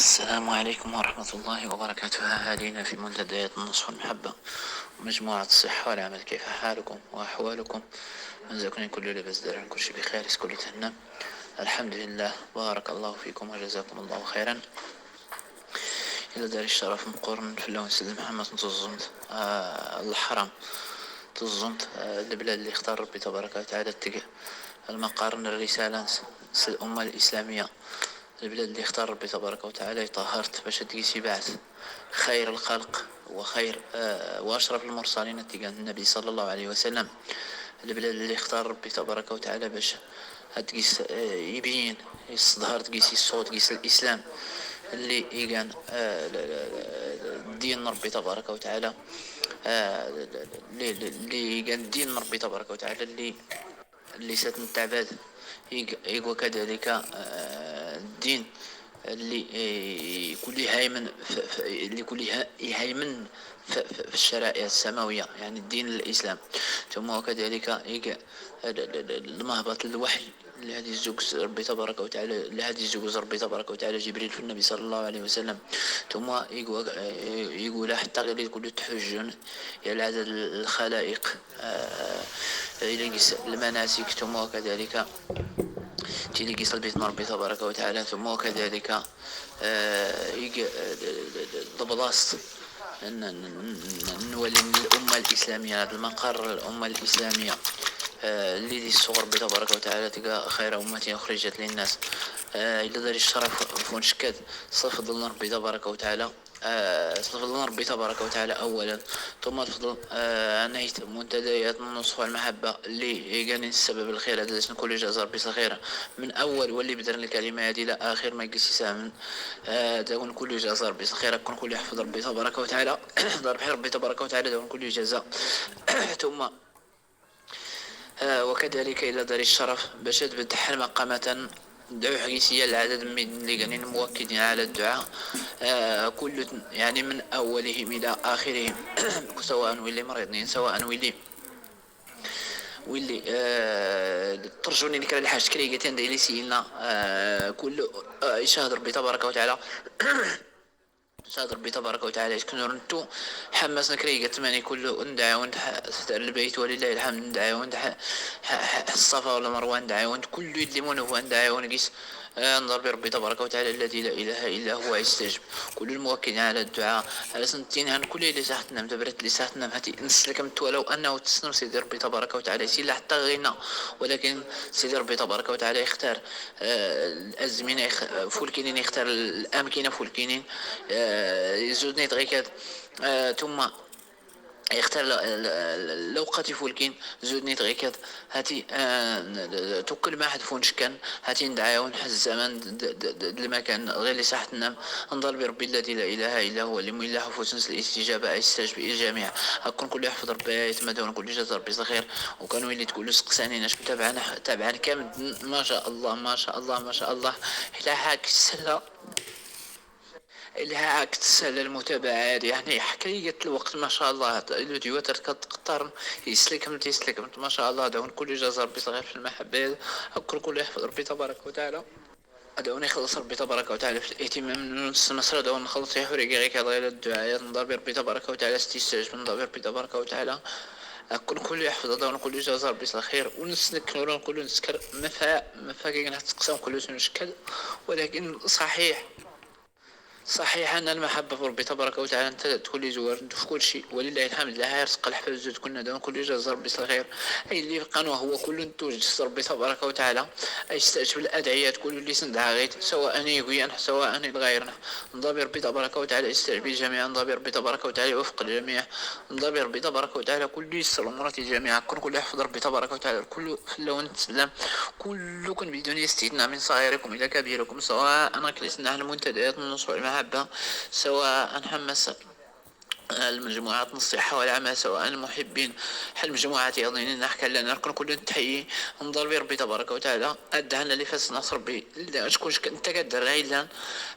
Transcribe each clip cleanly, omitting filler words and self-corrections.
السلام عليكم ورحمة الله وبركاته. أهالينا في منتديات النصح والمحبة ومجموعة الصحة والعمل، كيف حالكم وأحوالكم؟ أنزلكم كل لباس درع كل شيء بخير، كل تهنم. الحمد لله، بارك الله فيكم وجزاكم الله خيرا. إلى دار الشرف مقورن في اللون سيد محمد تظنت الحرم، تظنت البلاد اللي اختار ربي تبارك وتعالى المقارن الرسالة الأمة الإسلامية، البلاد اللي اختار ربي تبارك وتعالى طهرت باش تقيسي بعث خير الخلق وخير واشرف المرسلين تيقان النبي صلى الله عليه وسلم. البلاد اللي اختار ربي تبارك وتعالى باش هتقيس يبين يصدهر تقيسي الصوت تقيس الاسلام اللي يقان دين ربي تبارك وتعالى، اللي يقان دين ربي تبارك وتعالى اللي ستنتعباد يقوى كذلك الدين اللي كل هيمن اللي كل يهيمن في الشرائع السماوية، يعني الدين الإسلام. ثم وكذلك المهبط الوحي لهذه الزوج ربي تبارك وتعالى، لهذه الزوج ربي تبارك وتعالى جبريل في النبي صلى الله عليه وسلم. ثم يقول حتى غير كل تحجون إلى عدد الخلائق إلى المناسك. ثم وكذلك تيلي صلبيت ربي تبارك وتعالى. ثم وكذلك ضبلاص نولي الأمة الإسلامية، هذا المقر الأمة الإسلامية اللي الصغر ربي تبارك وتعالى تلقى خير أمة أخرجت للناس. إلى دار الشرف فونشكاد صفض ربي تبارك وتعالى، صفض ربي تبارك وتعالى أولا، ثم تفضل نهيت منتديات النصح والمحبة اللي قال السبب الخير هذا كل جزر ربي صغيرة من أول واللي بدر الكلمة هذه إلى آخر ما يقيس سامن تكون كل جزر ربي صغيرة، كون كل يحفظ ربي تبارك وتعالى ضرب ربي تبارك وتعالى تكون كل جزاء. ثم وكذلك إلى دار الشرف باش تفتح مقامة دعوة حقيقية العدد من اللي قاعدين موكدين على الدعاء كل يعني من أولهم إلى آخرهم سواء واللي مريضين سواء واللي ترجوني لك الحاج كريقتين ديالي سيلنا كل يشهد ربي تبارك وتعالى شاد ربي تبارك وتعالى يسكنوا نتو حمسنا كريقة ماني كله ندعي البيت ولله الحمد ندعي الصفا ولا مروان ندعي كل اللي منه ندعي ونقيس نضرب ربي تبارك وتعالى الذي لا اله الا هو يستجب كل الموكلين على الدعاء على سنتين هن كل اللي ساحتنا مدبرت اللي ساحتنا هاتي نسلك ولو انه تسلم سيدي ربي تبارك وتعالى سيلا حتى غينا، ولكن سيدي ربي تبارك وتعالى يختار الازمنه فولكينين يختار الامكنه فولكينين يزودني تغيكات ثم يختار لوقتي فولكين زودني تغيكات هاتي توكل ما حد فونش كان هاتي ندعاون حز الزمان المكان غير اللي ساحت ننام نضل بربي الذي لا اله الا هو اللي ملا حفوز الاستجابه يستجب الجميع. هكون كل يحفظ ربي يتمدون كل جزر ربي صغير وكانوا اللي تقولوا سقساني ناش تابعنا كامل ما شاء الله ما شاء الله ما شاء الله الى هاك السله لها تسهل المتابعات يعني حكاية الوقت ما شاء الله. الفيديوهات كتقطر يسلكم ما شاء الله. داون كل جزر ربي صغير في المحبة كل يحفظ ربي تبارك وتعالى. داون يخلص ربي تبارك وتعالى في الاهتمام من نص مصر. داون نخلص يحوري غير غير الدعاء نضرب ربي تبارك وتعالى استيستاج من ضرب ربي تبارك وتعالى كل يحفظ داون كل جزر ربي صغير ونسلك نورون كل نسكر مفا كي تقسم كل نشكل. ولكن صحيح أن المحبة في ربي تبارك وتعالى أنت تكون جوار في كل شيء ولله الحمد. لا يرزق الحفل الزود كنا دون كل جزر ربي صغير أي اللي قانوه هو كل توجد ربي تبارك وتعالى أي استأجب الأدعيات كل اللي سندها غيت سواء يقويان سواء لغيرنا نضبي ربي تبارك وتعالى استجب الجميع نضبي ربي تبارك وتعالى وفق الجميع نضبي ربي تبارك وتعالى كل يسر أمورات الجميع كل يحفظ ربي تبارك وتعالى كل خلون تسلم كلكم بدون استثناء من صغيركم إلى كبيركم سواء كلسنا المنتديات من نصح المحبة سواء حمس المجموعات الصحة والعمل سواء المحبين حل مجموعات يظنين نحكي لنا نركن كل تحيي نضرب ربي تبارك وتعالى أدهنا اللي فاس نصر ربي أشكون أنت قدر هيلا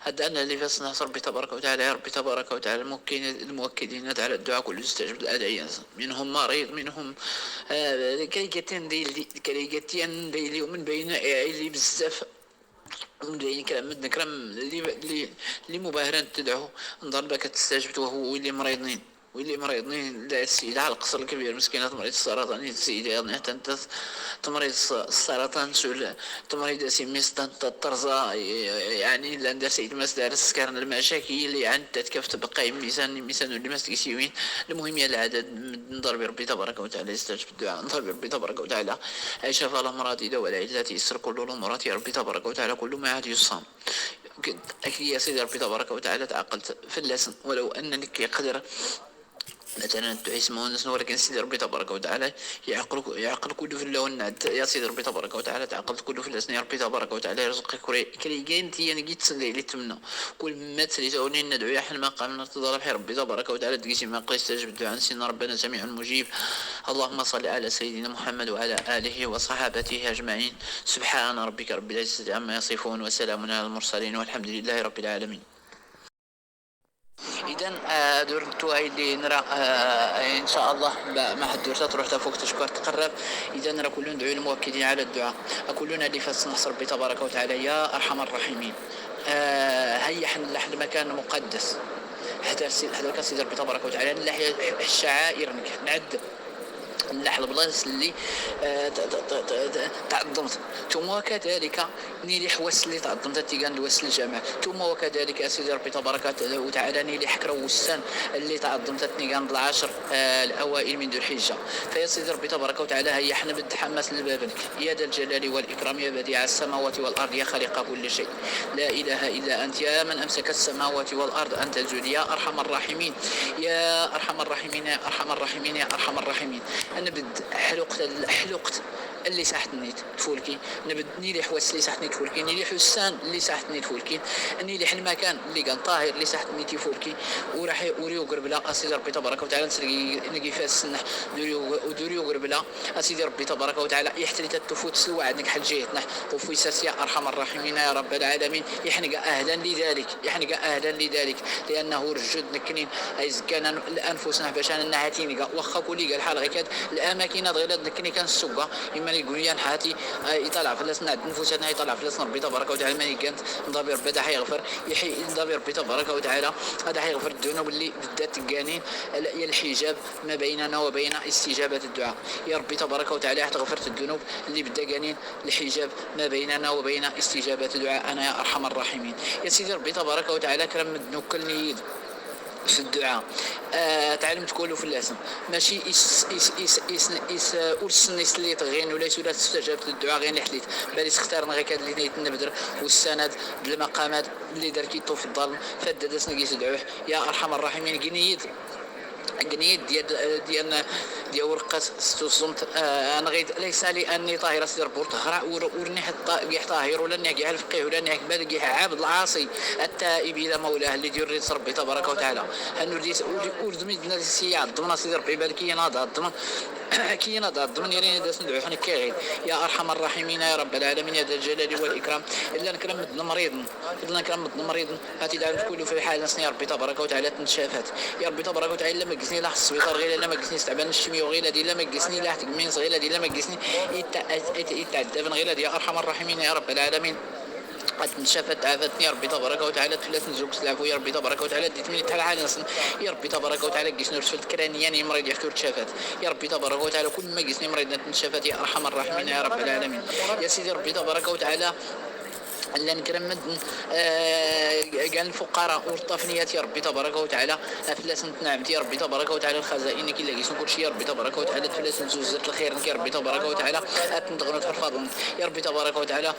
أدهنا اللي فاس نصر ربي تبارك وتعالى يا ربي تبارك وتعالى الموكلين على الدعاء كل يستجب الأدعية منهم مريض منهم كريقتين ديلي ومن بين اللي بزاف يعني كلام مد كلام اللي مباهرا تدعو ضربك تستجبت وهو اللي مريضين واللي مريضين لا السيدة على القصر الكبير مسكينة مريض السرطان السيدة يعني تنتث تمريض السرطان سول تمريض سيميس تطرزا يعني لان سيد ماس دار السكر المشاكل اللي عند تتكف تبقى ميزان اللي ماس تكسيوين المهم يا العدد نضرب ربي تبارك وتعالى يستجب الدعاء نضرب ربي تبارك وتعالى عيش فلا مراتي دولة التي يسر كل الامورات يا ربي تبارك وتعالى كل ما عاد يصام أكيد يا سيدي ربي تبارك وتعالى تعقلت في اللسن ولو أنك يقدر مثلا الدعاء يسمعون الناس ولكن سيدي ربي تبارك وتعالى يعقل كله في اللون يا سيدي ربي تبارك وتعالى تعقل كله في الاسنان يا ربي تبارك وتعالى يرزقك كريجين تي نجي تسلي لي تمنى كل ما تسلي توني ندعو يا حنا ما قامنا تضرب حي ربي تبارك وتعالى تقيسي ما قيس تجب الدعاء نسينا ربنا سميع مجيب. اللهم صل على سيدنا محمد وعلى اله وصحابته اجمعين. سبحان ربك رب العزة عما يصفون وسلام على المرسلين والحمد لله رب العالمين. اذا درت اللي نرى ان شاء الله ما حد درتها تروح تفوق تشكر تقرب. اذا نرى كلنا ندعو المؤكدين على الدعاء كلنا اللي فاس نحصر ربي تبارك وتعالى يا ارحم الراحمين. هيا حنا لحد مكان مقدس حتى سيدي ربي تبارك وتعالى نلحي الشعائر نعد نلح البلايص اللي تعظمت ثم وكذلك نيلي حواس اللي تعظمت تيقان دوس الجامع ثم وكذلك سيدي ربي تبارك وتعالى نيلي حكرة والسن اللي تعظمت تيقان العشر الاوائل من ذو الحجه. فيا سيدي ربي تبارك وتعالى هيا حنا بالتحمس لبابك يا ذا الجلال والاكرام يا بديع السماوات والارض يا خالق كل شيء لا اله الا انت يا من امسك السماوات والارض ان تزول يا ارحم الراحمين يا ارحم الراحمين يا ارحم الراحمين يا ارحم الراحمين. نبد حلقت اللي ساحتني تفولكي نبد نيلي حواس اللي ساحتني تفولكي نيلي حسان اللي ساحتني تفولكي نيلي المكان اللي كان طاهر اللي ساحتني تفولكي وراح وريو قربلا اسيدي ربي تبارك وتعالى نقي فاس السنح دوريو قربلا اسيدي ربي تبارك وتعالى يحتري تفوت سلوى عندك حل جهتنا وفي ساس يا ارحم الراحمين يا رب العالمين. يحنق اهلا لذلك يحنق اهلا لذلك لانه رجد نكنين كان الانفسنا باش انا هاتيني واخا كولي قال حال غير الاماكن غير نكني كان السوق اما يقول لي حياتي يطلع فلسنا عند نفوسنا يطلع فلسنا ربي تبارك وتعالى ملي كانت نضابي ربي هذا حيغفر يحيي نضابي ربي تبارك وتعالى هذا حيغفر الذنوب اللي بدات تقانين يا الحجاب ما بيننا وبين استجابه الدعاء. يا ربي تبارك وتعالى حتى غفرت الذنوب اللي بدا قانين الحجاب ما بيننا وبين استجابه الدعاء انا يا ارحم الراحمين. يا سيدي ربي تبارك وتعالى كرم نوكلني في الدعاء تعلمت كله في اللازم ماشي إس أرسنس اللي تغين ولا يسولا استجابت الدعاء غير حليت بالي اختارنا غير كاد اللي نيت النبدر والسند بالمقامات اللي دار كيطو في الظلم فددت نقيس دعوه يا ارحم الراحمين. قنيد ديال ورقه استوصمت انا غير ليس لي اني طاهره سير بورطهرا ورني حتى طاهر ولا ني على الفقيه ولا ني بالك عابد العاصي التائب الى مولاه اللي دير ربي تبارك وتعالى هنودي وردمي دنا السياع ضمن سيدي ربي بالك يناض ضمن كي يناض ضمن يريني داس ندعو حنا كاغي يا ارحم الراحمين يا رب العالمين يا ذا الجلال والاكرام. الا نكرم مريض هاتي دار كله في حال نسني ربي تبارك وتعالى تنشافات يا ربي تبارك وتعالى لما قسني لا السبيطار غير لما قسني استعبان الشمي وغير دي لما قسني لا تقمين صغيره دي لما قسني يتعذب غير يا ارحم الراحمين يا رب العالمين. شافت عافتني يا ربي تبارك وتعالى ثلاث نزوق سلعفو يا ربي تبارك وتعالى ديت مني تاع الحال يا ربي تبارك وتعالى قسني رسلت كرانياني مريض يحكي تشافات يا ربي تبارك وتعالى كل ما قسني مريض نتشافات يا ارحم الراحمين يا رب العالمين. يا سيدي ربي تبارك وتعالى الا نكرم مدن قال الفقراء والطفنيات يا ربي تبارك وتعالى افلاس نعمت يا ربي تبارك وتعالى الخزائن كي لاقيسون كلشي يا ربي تبارك وتعالى فلاس نزوزات الخير يا ربي تبارك وتعالى اتنتغنوا تحفظون يا ربي تبارك وتعالى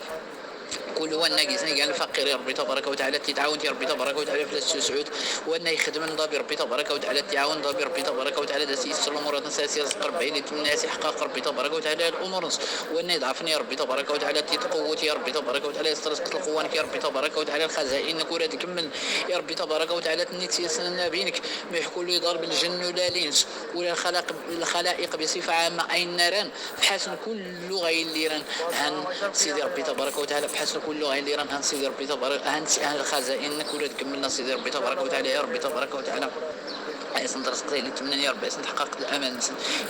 كل هو الناقصني قال الفقير يا ربي تبارك وتعالى تتعاون يا ربي تبارك وتعالى في السعود وان يخدم نضابي ربي تبارك وتعالى تعاون ضابي ربي تبارك وتعالى داس يسر الامور نساسي رزق 40 الناس يحقق ربي تبارك وتعالى الامور وان يضعفني يا ربي تبارك وتعالى تقوتي يا ربي تبارك وتعالى يسترزق القوان يا ربي تبارك وتعالى الخزائن كورة تكمل يا ربي تبارك وتعالى تنيت يسننا بينك ما يحكوا لي ضرب الجن ولا الانس ولا الخلائق بصفه عامه اين نران بحسن كل غير اللي ران عن سيدي ربي تبارك وتعالى بحسن كل غير اللي ران سيدي ربي تبارك الخزائن كورة تكملنا سيدي ربي تبارك وتعالى يا ربي تبارك وتعالى عايز نرزق اللي تمنى يا ربي، عايز نحقق الامل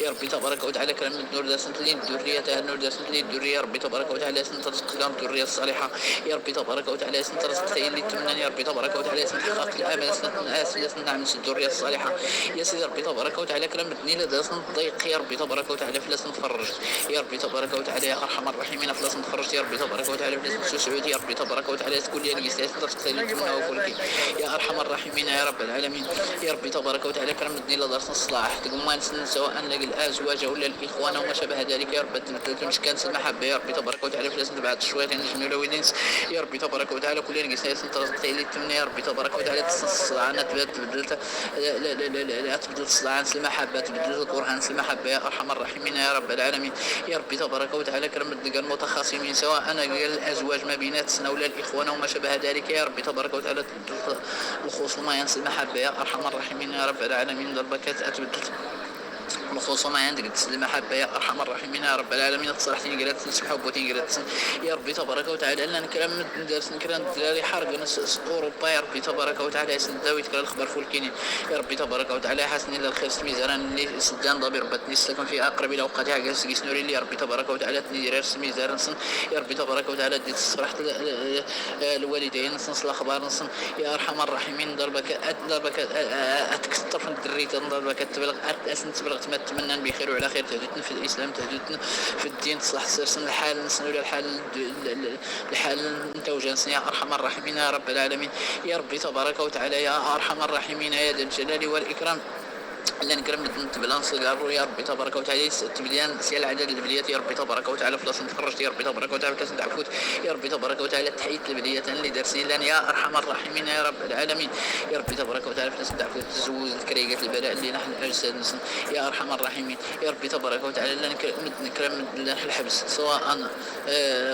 يا ربي تبارك وتعالى. كلام النور دار سنت لي الذريه تاع النور دار سنت لي الذريه يا ربي تبارك وتعالى، عايز نرزق لهم الذريه الصالحه يا ربي تبارك وتعالى، عايز نرزق اللي تمنى يا ربي تبارك وتعالى، عايز نحقق الامل، عايز نعمل الذريه الصالحه يا سيدي ربي تبارك وتعالى. كلام الدنيا دار نضيق يا ربي تبارك وتعالى، فلاس نتفرج يا ربي تبارك وتعالى يا ارحم الراحمين، فلاس نتفرج يا ربي تبارك وتعالى، فلاس سعود يا ربي تبارك وتعالى، تقول لي انا يستاهل نرزق اللي تمنى وفلكي يا ارحم الراحمين يا رب العالمين يا ربي تبارك وتعالى. كرم الدين لدرس الصلاح تقول ما نسن سواء لقى الازواج ولا الاخوان وما شابه ذلك يا رب مش كان المحبه يا ربي تبارك وتعالى، فلاس بعد شويه نجموا لويدينس يا ربي تبارك وتعالى، كلنا قسنا نترزق اللي تمنى يا ربي تبارك وتعالى. الصلاح انا تبدلت لا تبدل الصلاح المحبه، تبدل القران المحبه يا ارحم الراحمين يا رب العالمين يا ربي تبارك وتعالى. كرم الدين المتخاصمين سواء انا الازواج ما بيناتنا ولا الاخوان وما شابه ذلك يا ربي تبارك وتعالى، الخصومه ينسى المحبه يا ارحم الراحمين يا رب العالمين. ضربك اتبدل الخصومه عندك تسلم محبه يا ارحم الراحمين يا رب العالمين. تصرحتني قالت نسحب وتين قالت يا ربي تبارك وتعالى، لان كلام درس كلام الدراري حرق ناس اوروبا يا ربي تبارك وتعالى، يسداو يتكلم الخبر فولكيني يا ربي تبارك وتعالى، حسني للخير سميزران اللي سدان ضبير باتني سكن في اقرب الاوقات جالس يسنوري لي يا ربي تبارك وتعالى، تني سميزران يا ربي تبارك وتعالى، ديت صرحت الوالدين نص الاخبار نص يا ارحم الراحمين. ضربك اتكثر في الدريت ضربك تبلغ تبلغ نتمنى بخير وعلى خير، تهديتنا في الاسلام، تهديتنا في الدين، تصلح سيرسنا الحال نسنو الحال انت وجنسنا يا ارحم الراحمين يا رب العالمين يا ربي تبارك وتعالى يا ارحم الراحمين يا ذا الجلال والاكرام. اللي نكرم تبلان صغار يا ربي تبارك وتعالى، تبليان سيال عدد البليات يا ربي تبارك وتعالى، فلاس نتفرجت يا ربي تبارك وتعالى، فلاس نتعفوت يا ربي تبارك وتعالى، تحيت البليات اللي دارسين لنا يا ارحم الراحمين يا رب العالمين يا ربي تبارك وتعالى، فلاس نتعفوت تزوج الكريقات البلاء اللي نحن اجساد نسن يا ارحم الراحمين يا ربي تبارك وتعالى. اللي نكرم الحبس سواء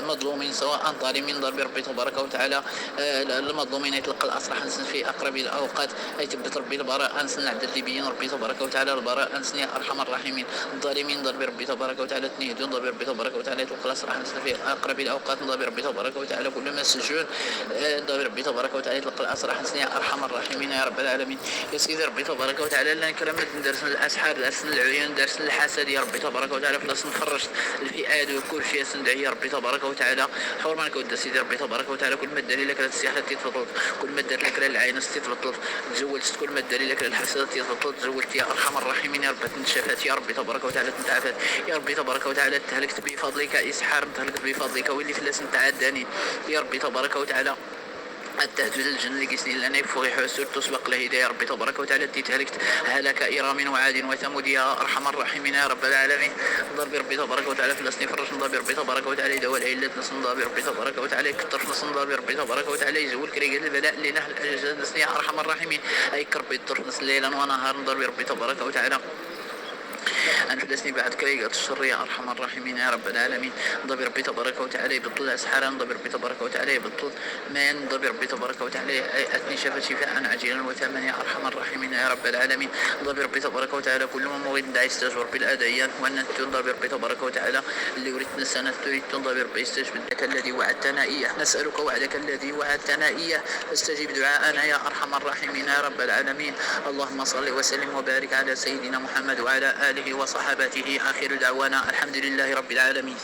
مظلومين سواء ظالمين ضرب ربي تبارك وتعالى، المظلومين يتلقى الأصلح نسن في اقرب الاوقات، اي تبت ربي البراء نسن عبد الليبيين ربي تبارك وتعالى البراء انسني ارحم الراحمين. الظالمين ضرب ربي تبارك وتعالى تنهدون ضرب ربي تبارك وتعالى تخلص راح نسن في اقرب الاوقات ضرب ربي تبارك وتعالى، كل ما سجون ضرب ربي تبارك وتعالى تلقى الاسرح نسني ارحم الراحمين يا رب العالمين يا سيدي ربي تبارك وتعالى. لنا كلمه درس الاسحار درس العيون درس الحسد يا ربي تبارك وتعالى، فلاس نفرج الفئات وكل شيء سندعي يا ربي تبارك وتعالى، حور ما نكون سيدي ربي تبارك وتعالى. كل ما داري لك السياحه تتفضل، كل ما دار لك العين تتفضل، تزولت كل ما داري لك الحسد تتفضل، تزولت يا ارحم الراحمين يا رب تنشفت يا ربي تبارك وتعالى، تنتعفت يا ربي تبارك وتعالى، تهلكت بفضلك اسحار، تهلكت بفضلك واللي فلاس نتعداني يا ربي تبارك وتعالى. التهجد الجنة قسني لنا يفوغي حسر تسبق لهداية يا ربي تبارك وتعالى، تهلكت هلك إرام وعاد وثمود يا أرحم الراحمين يا رب العالمين. ضرب ربي تبارك وتعالى فلسني فرش ضرب ربي تبارك وتعالى دول عيلة نصن ضرب ربي تبارك وتعالى كتر نصن ضرب ربي تبارك وتعالى يزول كريقة البلاء اللي نحل الأجزاء نصني يا أرحم الراحمين، أي كربي الطرف نص ليلا ونهار ضرب ربي تبارك وتعالى. أنفلسني بعد كريقة الشر يا أرحم الراحمين يا رب العالمين. ضبي ربي تبارك وتعالى يبطل أسحارا، ضبي ربي تبارك وتعالى يبطل مان، ضبي ربي تبارك وتعالى أتني شفاء عجيلا وثمن يا أرحم الراحمين يا رب العالمين. ضبي ربي تبارك وتعالى كل ما مريد داعي يستجبر بالأديان وأن ضبي ربي تبارك وتعالى اللي ورثنا السنة تريد ضبي ربي يستجب لك الذي وعدتنا إياه، نسألك وعدك الذي وعدتنا إياه فاستجب دعاءنا يا أرحم الراحمين يا رب العالمين. اللهم صل وسلم وبارك على سيدنا محمد وعلى آله وصحبه، آخر دعوانا الحمد لله رب العالمين.